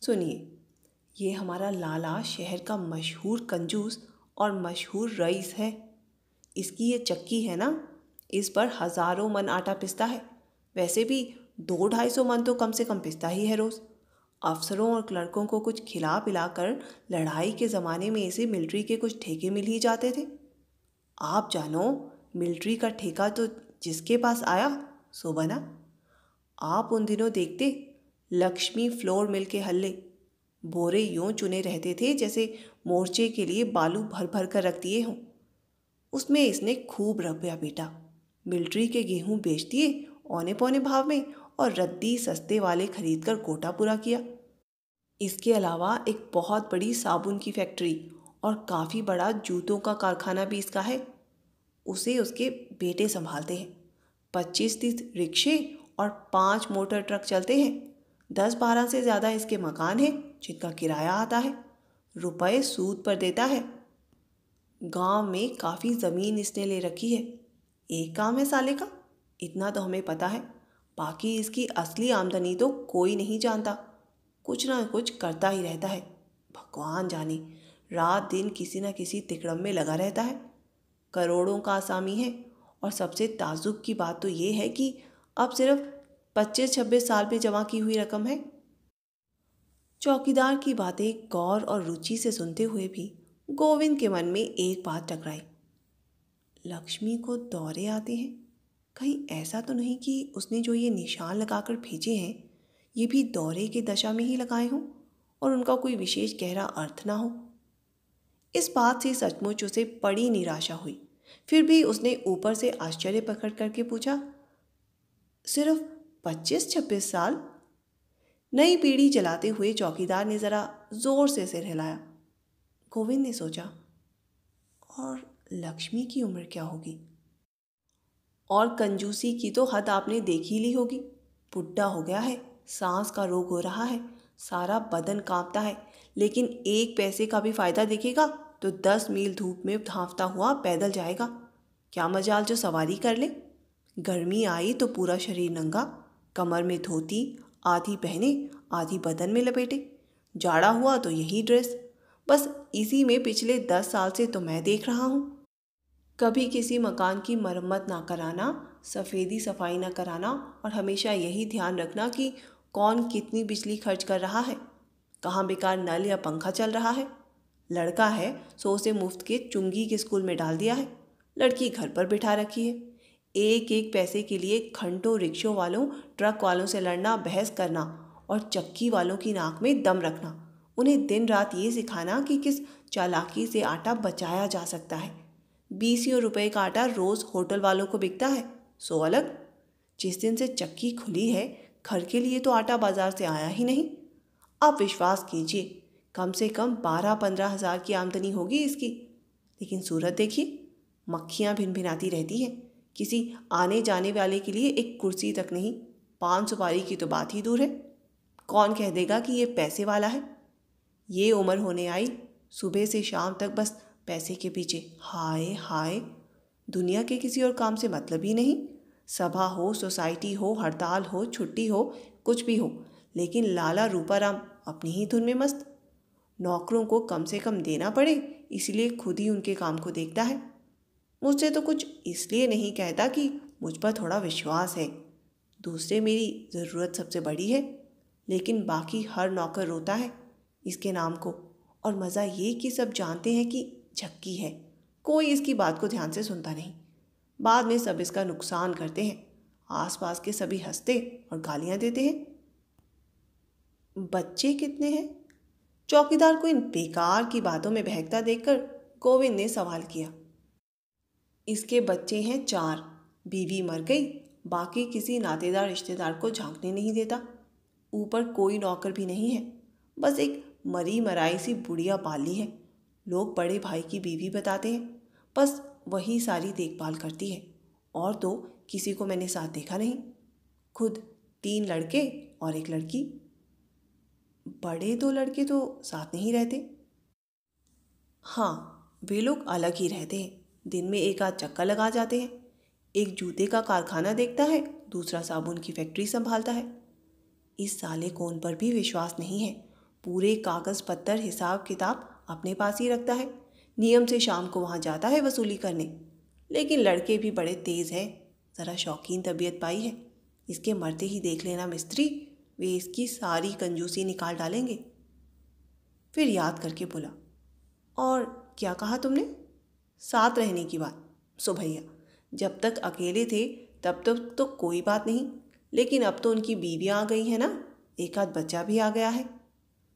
सुनिए, ये हमारा लाला शहर का मशहूर कंजूस और मशहूर रईस है। इसकी ये चक्की है ना, इस पर हज़ारों मन आटा पिसता है। वैसे भी 200-250 मन तो कम से कम पिसता ही है रोज़। अफसरों और क्लर्कों को कुछ खिला पिलाकर लड़ाई के ज़माने में इसे मिलिट्री के कुछ ठेके मिल ही जाते थे। आप जानो, मिलिट्री का ठेका तो जिसके पास आया सो बना। आप उन दिनों देखते, लक्ष्मी फ्लोर मिल के हल्ले, बोरे यूं चुने रहते थे जैसे मोर्चे के लिए बालू भर भर कर रख दिए हों। उसमें इसने खूब रुपया पीटा, मिलिट्री के गेहूं बेच दिए औने पौने भाव में और रद्दी सस्ते वाले खरीद कर कोटा पूरा किया। इसके अलावा एक बहुत बड़ी साबुन की फैक्ट्री और काफ़ी बड़ा जूतों का कारखाना भी इसका है। उसे उसके बेटे संभालते हैं। 25-30 रिक्शे और 5 मोटर ट्रक चलते हैं। 10-12 से ज़्यादा इसके मकान हैं जिनका किराया आता है। रुपए सूद पर देता है। गांव में काफ़ी ज़मीन इसने ले रखी है। एक काम है साले का, इतना तो हमें पता है। बाकी इसकी असली आमदनी तो कोई नहीं जानता। कुछ ना कुछ करता ही रहता है। भगवान जाने, रात दिन किसी न किसी तिकड़म में लगा रहता है। करोड़ों का आसामी है। और सबसे ताजुब की बात तो ये है कि अब सिर्फ 25-26 साल में जमा की हुई रकम है। चौकीदार की बातें गौर और रुचि से सुनते हुए भी गोविंद के मन में एक बात टकराई। लक्ष्मी को दौरे आते हैं, कहीं ऐसा तो नहीं कि उसने जो ये निशान लगाकर भेजे हैं ये भी दौरे की दशा में ही लगाए हों और उनका कोई विशेष गहरा अर्थ ना हो। इस बात से सचमुच उसे बड़ी निराशा हुई। फिर भी उसने ऊपर से आश्चर्य पकड़ करके पूछा, सिर्फ 25-26 साल? नई पीढ़ी जलाते हुए चौकीदार ने जरा जोर से सिर हिलाया। गोविंद ने सोचा, और लक्ष्मी की उम्र क्या होगी? और कंजूसी की तो हद आपने देख ही ली होगी। बुढ़ा हो गया है, सांस का रोग हो रहा है, सारा बदन कांपता है, लेकिन एक पैसे का भी फायदा दिखेगा तो 10 मील धूप में धांवता हुआ पैदल जाएगा। क्या मजाल जो सवारी कर ले। गर्मी आई तो पूरा शरीर नंगा, कमर में धोती, आधी पहने आधी बदन में लपेटे। जाड़ा हुआ तो यही ड्रेस। बस इसी में पिछले 10 साल से तो मैं देख रहा हूँ। कभी किसी मकान की मरम्मत ना कराना, सफ़ेदी सफाई ना कराना और हमेशा यही ध्यान रखना कि कौन कितनी बिजली खर्च कर रहा है, कहाँ बेकार नल या पंखा चल रहा है। लड़का है सो उसे मुफ्त के चुंगी के स्कूल में डाल दिया है, लड़की घर पर बिठा रखी है। एक एक पैसे के लिए घंटों रिक्शों वालों, ट्रक वालों से लड़ना, बहस करना और चक्की वालों की नाक में दम रखना। उन्हें दिन रात ये सिखाना कि किस चालाकी से आटा बचाया जा सकता है। 20 रुपए का आटा रोज़ होटल वालों को बिकता है, सो अलग। जिस दिन से चक्की खुली है, घर के लिए तो आटा बाजार से आया ही नहीं। आप विश्वास कीजिए, कम से कम 12-15 हज़ार की आमदनी होगी इसकी। लेकिन सूरत देखिए, मक्खियाँ भिन भिनाती रहती हैं। किसी आने जाने वाले के लिए एक कुर्सी तक नहीं, पान सुपारी की तो बात ही दूर है। कौन कह देगा कि ये पैसे वाला है? ये उम्र होने आई, सुबह से शाम तक बस पैसे के पीछे। हाय हाय, दुनिया के किसी और काम से मतलब ही नहीं। सभा हो, सोसाइटी हो, हड़ताल हो, छुट्टी हो, कुछ भी हो, लेकिन लाला रूपाराम अपनी ही धुन में मस्त। नौकरों को कम से कम देना पड़े, इसलिए खुद ही उनके काम को देखता है। मुझसे तो कुछ इसलिए नहीं कहता कि मुझ पर थोड़ा विश्वास है। दूसरे मेरी ज़रूरत सबसे बड़ी है, लेकिन बाकी हर नौकर रोता है इसके नाम को। और मज़ा ये कि सब जानते हैं कि झक्की है, कोई इसकी बात को ध्यान से सुनता नहीं। बाद में सब इसका नुकसान करते हैं। आसपास के सभी हंसते और गालियाँ देते हैं। बच्चे कितने हैं? चौकीदार को इन बेकार की बातों में बहकता देखकर गोविंद ने सवाल किया। इसके बच्चे हैं 4, बीवी मर गई, बाकी किसी नातेदार रिश्तेदार को झांकने नहीं देता। ऊपर कोई नौकर भी नहीं है, बस एक मरी मराई सी बुढ़िया पाली है। लोग बड़े भाई की बीवी बताते हैं, बस वही सारी देखभाल करती है, और तो किसी को मैंने साथ देखा नहीं। खुद 3 लड़के और 1 लड़की। बड़े 2 लड़के तो साथ नहीं रहते। हाँ, वे लोग अलग ही रहते हैं। दिन में एक आध चक्कर लगा जाते हैं। एक जूते का कारखाना देखता है, दूसरा साबुन की फैक्ट्री संभालता है। इस साले कौन पर भी विश्वास नहीं है। पूरे कागज पत्तर हिसाब किताब अपने पास ही रखता है। नियम से शाम को वहाँ जाता है वसूली करने। लेकिन लड़के भी बड़े तेज हैं, ज़रा शौकीन तबीयत पाई है। इसके मरते ही देख लेना मिस्त्री, वे इसकी सारी कंजूसी निकाल डालेंगे। फिर याद करके बोला, और क्या कहा तुमने? साथ रहने की बात। सो भैया, जब तक अकेले थे तब तक तो कोई बात नहीं, लेकिन अब तो उनकी बीवियाँ आ गई हैं ना, एक आध बच्चा भी आ गया है।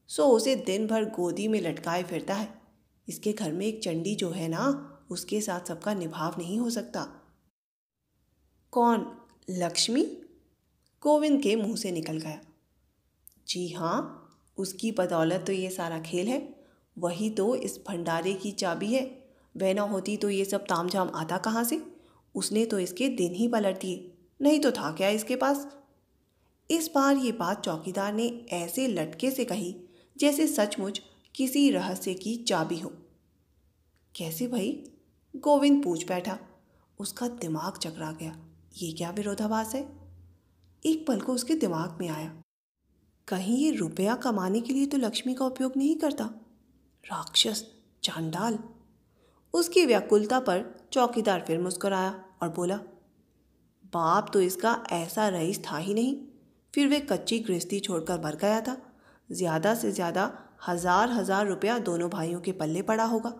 सो उसे दिन भर गोदी में लटकाए फिरता है। इसके घर में एक चंडी जो है ना, उसके साथ सबका निभाव नहीं हो सकता। कौन? लक्ष्मी? गोविंद के मुंह से निकल गया। जी हाँ, उसकी बदौलत तो ये सारा खेल है। वही तो इस भंडारे की चाबी है। वह ना होती तो ये सब तामझाम आता कहाँ से? उसने तो इसके दिन ही पलट दिए, नहीं तो था क्या इसके पास। इस बार ये बात चौकीदार ने ऐसे लटके से कही जैसे सचमुच किसी रहस्य की चाबी हो। कैसे भाई? गोविंद पूछ बैठा। उसका दिमाग चकरा गया। ये क्या विरोधाभास है? एक पल को उसके दिमाग में आया, कहीं ये रुपया कमाने के लिए तो लक्ष्मी का उपयोग नहीं करता? राक्षस, चांडाल। उसकी व्याकुलता पर चौकीदार फिर मुस्कुराया और बोला, बाप तो इसका ऐसा रईस था ही नहीं, फिर वे कच्ची गृहस्थी छोड़कर मर गया था। ज़्यादा से ज़्यादा 1000 रुपया दोनों भाइयों के पल्ले पड़ा होगा।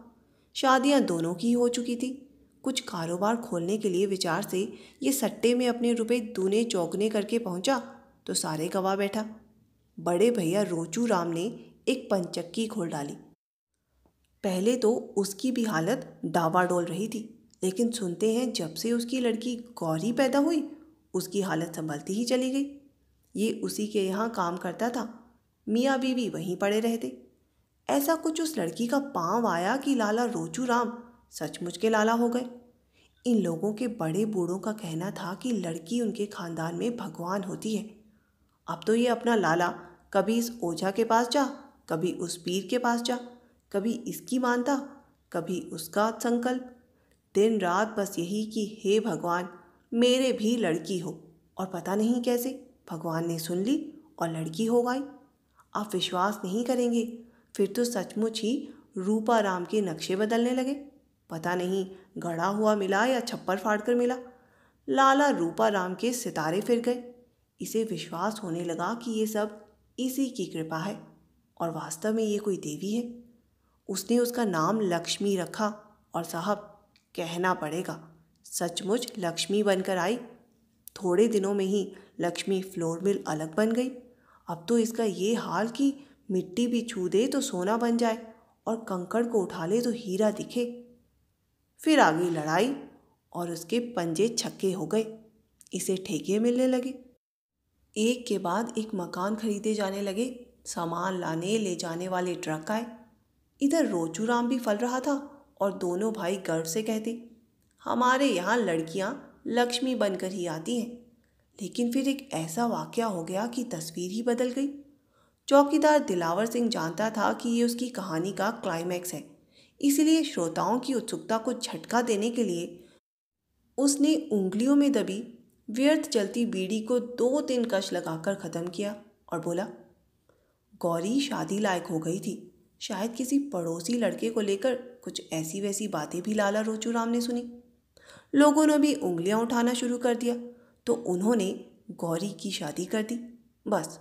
शादियां दोनों की हो चुकी थी। कुछ कारोबार खोलने के लिए विचार से ये सट्टे में अपने रुपए दूने चौगने करके पहुंचा तो सारे गवा बैठा। बड़े भैया रोचू राम ने एक पंचक्की खोल डाली। पहले तो उसकी भी हालत डावाडोल रही थी, लेकिन सुनते हैं जब से उसकी लड़की गौरी पैदा हुई उसकी हालत संभलती ही चली गई। ये उसी के यहाँ काम करता था, मियाँ बीवी वहीं पड़े रहते। ऐसा कुछ उस लड़की का पांव आया कि लाला रोचू राम सचमुच के लाला हो गए। इन लोगों के बड़े बूढ़ों का कहना था कि लड़की उनके खानदान में भगवान होती है। अब तो ये अपना लाला कभी इस ओझा के पास जा, कभी उस पीर के पास जा, कभी इसकी मानता, कभी उसका संकल्प। दिन रात बस यही कि हे भगवान, मेरे भी लड़की हो। और पता नहीं कैसे भगवान ने सुन ली और लड़की हो गई। आप विश्वास नहीं करेंगे, फिर तो सचमुच ही रूपा राम के नक्शे बदलने लगे। पता नहीं गढ़ा हुआ मिला या छप्पर फाड़ कर मिला। लाला रूपा राम के सितारे फिर गए। इसे विश्वास होने लगा कि ये सब इसी की कृपा है और वास्तव में ये कोई देवी है। उसने उसका नाम लक्ष्मी रखा और साहब कहना पड़ेगा, सचमुच लक्ष्मी बनकर आई। थोड़े दिनों में ही लक्ष्मी फ्लोर मिल अलग बन गई। अब तो इसका ये हाल कि मिट्टी भी छू दे तो सोना बन जाए और कंकड़ को उठा ले तो हीरा दिखे। फिर आ गई लड़ाई और उसके पंजे छक्के हो गए। इसे ठेके मिलने लगे। एक के बाद एक मकान खरीदे जाने लगे। सामान लाने ले जाने वाले ट्रक आए। इधर रोचू राम भी फल रहा था और दोनों भाई गर्व से कहते, हमारे यहाँ लड़कियाँ लक्ष्मी बनकर ही आती हैं। लेकिन फिर एक ऐसा वाकया हो गया कि तस्वीर ही बदल गई। चौकीदार दिलावर सिंह जानता था कि ये उसकी कहानी का क्लाइमैक्स है, इसलिए श्रोताओं की उत्सुकता को झटका देने के लिए उसने उंगलियों में दबी व्यर्थ जलती बीड़ी को 2-3 कश लगाकर ख़त्म किया और बोला, गौरी शादी लायक हो गई थी। शायद किसी पड़ोसी लड़के को लेकर कुछ ऐसी वैसी बातें भी लाला रोचू राम ने सुनी। लोगों ने भी उंगलियां उठाना शुरू कर दिया तो उन्होंने गौरी की शादी कर दी। बस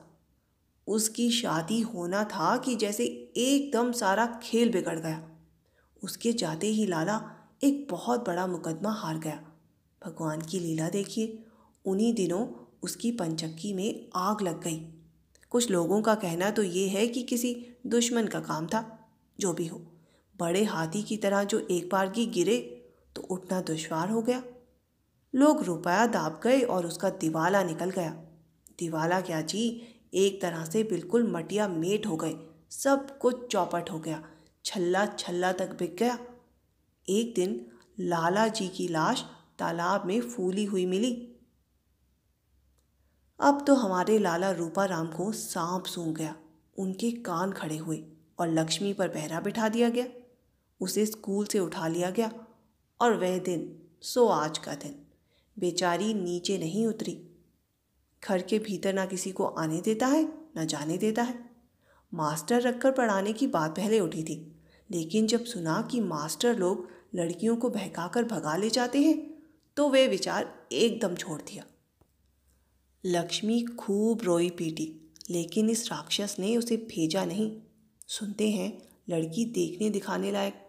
उसकी शादी होना था कि जैसे एकदम सारा खेल बिगड़ गया। उसके जाते ही लाला एक बहुत बड़ा मुकदमा हार गया। भगवान की लीला देखिए, उन्हीं दिनों उसकी पंचक्की में आग लग गई। कुछ लोगों का कहना तो ये है कि किसी दुश्मन का काम था। जो भी हो, बड़े हाथी की तरह जो एक बार की गिरे तो उठना दुश्वार हो गया। लोग रुपया दाब गए और उसका दिवाला निकल गया। दिवाला क्या जी, एक तरह से बिल्कुल मटिया मेट हो गए। सब कुछ चौपट हो गया, छल्ला छल्ला तक बिक गया। एक दिन लाला जी की लाश तालाब में फूली हुई मिली। अब तो हमारे लाला रूपाराम को सांप सूंघ गया। उनके कान खड़े हुए और लक्ष्मी पर पहरा बिठा दिया गया। उसे स्कूल से उठा लिया गया और वह दिन सो आज का दिन। बेचारी नीचे नहीं उतरी। घर के भीतर ना किसी को आने देता है ना जाने देता है। मास्टर रखकर पढ़ाने की बात पहले उठी थी, लेकिन जब सुना कि मास्टर लोग लड़कियों को बहकाकर भगा ले जाते हैं तो वे विचार एकदम छोड़ दिया। लक्ष्मी खूब रोई पीटी, लेकिन इस राक्षस ने उसे भेजा नहीं। सुनते हैं लड़की देखने दिखाने लायक।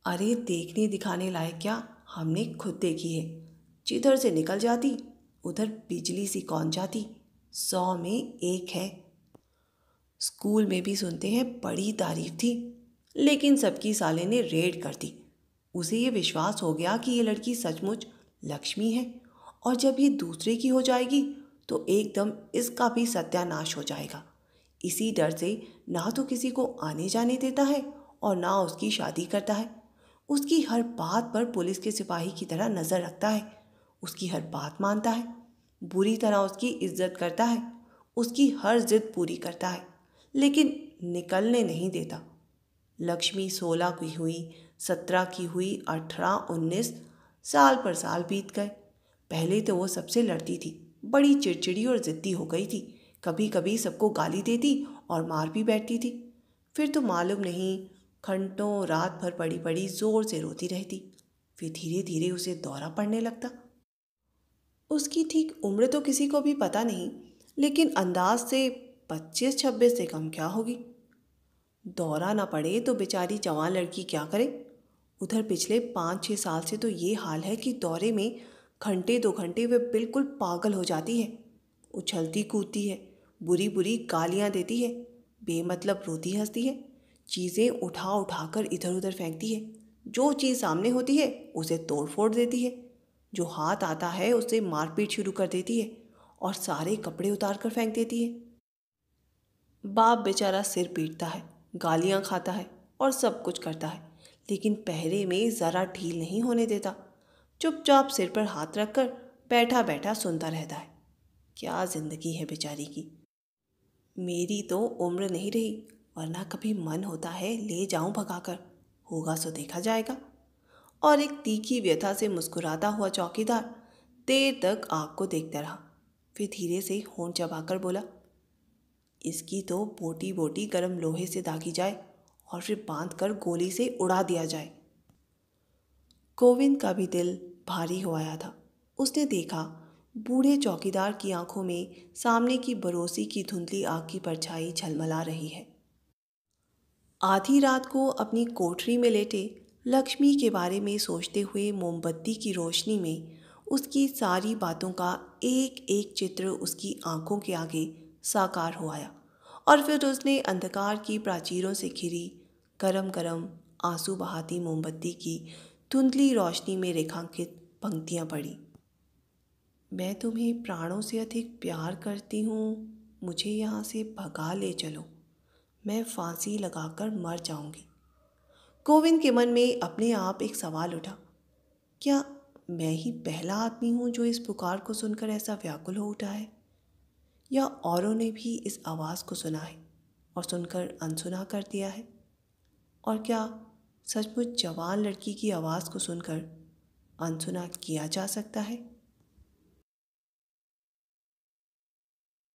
अरे देखने दिखाने लायक क्या, हमने खुद देखी है। जिधर से निकल जाती उधर बिजली सी कौन जाती। 100 में एक है। स्कूल में भी सुनते हैं बड़ी तारीफ थी, लेकिन सबकी साले ने रेड कर दी। उसे ये विश्वास हो गया कि ये लड़की सचमुच लक्ष्मी है, और जब ये दूसरे की हो जाएगी तो एकदम इसका भी सत्यानाश हो जाएगा। इसी डर से ना तो किसी को आने जाने देता है और ना उसकी शादी करता है। उसकी हर बात पर पुलिस के सिपाही की तरह नज़र रखता है। उसकी हर बात मानता है, बुरी तरह उसकी इज्जत करता है, उसकी हर जिद पूरी करता है, लेकिन निकलने नहीं देता। लक्ष्मी 16 की हुई, 17 की हुई, 18, 19, साल पर साल बीत गए। पहले तो वो सबसे लड़ती थी, बड़ी चिड़चिड़ी और ज़िद्दी हो गई थी। कभी कभी सबको गाली देती और मार भी बैठती थी। फिर तो मालूम नहीं घंटों रात भर पड़ी पड़ी ज़ोर से रोती रहती। फिर धीरे धीरे उसे दौरा पड़ने लगता। उसकी ठीक उम्र तो किसी को भी पता नहीं, लेकिन अंदाज से 25-26 से कम क्या होगी। दौरा ना पड़े तो बेचारी जवान लड़की क्या करे। उधर पिछले 5-6 साल से तो ये हाल है कि दौरे में घंटे 2 घंटे वे बिल्कुल पागल हो जाती है। उछलती कूदती है, बुरी बुरी गालियाँ देती है, बेमतलब रोती हंसती है, चीज़ें उठा उठा कर इधर उधर फेंकती है। जो चीज़ सामने होती है उसे तोड़ फोड़ देती है, जो हाथ आता है उससे मारपीट शुरू कर देती है और सारे कपड़े उतार कर फेंक देती है। बाप बेचारा सिर पीटता है, गालियाँ खाता है और सब कुछ करता है, लेकिन पहरे में ज़रा ढील नहीं होने देता। चुपचाप सिर पर हाथ रखकर बैठा बैठा सुनता रहता है। क्या ज़िंदगी है बेचारी की। मेरी तो उम्र नहीं रही, वरना कभी मन होता है ले जाऊं भगाकर, होगा सो देखा जाएगा। और एक तीखी व्यथा से मुस्कुराता हुआ चौकीदार देर तक आग को देखता रहा। फिर धीरे से होंठ चबाकर बोला, इसकी तो बोटी बोटी गर्म लोहे से दागी जाए और फिर बांध कर गोली से उड़ा दिया जाए। गोविंद का भी दिल भारी हो आया था। उसने देखा बूढ़े चौकीदार की आंखों में सामने की बरोसी की धुंधली आग की परछाई झलमला रही है। आधी रात को अपनी कोठरी में लेटे लक्ष्मी के बारे में सोचते हुए मोमबत्ती की रोशनी में उसकी सारी बातों का एक एक चित्र उसकी आंखों के आगे साकार हो आया, और फिर उसने अंधकार की प्राचीरों से घिरी गरम गरम आंसू बहाती मोमबत्ती की धुंधली रोशनी में रेखांकित पंक्तियां पढ़ी। मैं तुम्हें प्राणों से अधिक प्यार करती हूँ, मुझे यहाँ से भगा ले चलो, मैं फांसी लगाकर मर जाऊंगी। गोविंद के मन में अपने आप एक सवाल उठा, क्या मैं ही पहला आदमी हूँ जो इस पुकार को सुनकर ऐसा व्याकुल हो उठा है, या औरों ने भी इस आवाज़ को सुना है और सुनकर अनसुना कर दिया है? और क्या सचमुच जवान लड़की की आवाज़ को सुनकर अनसुना किया जा सकता है?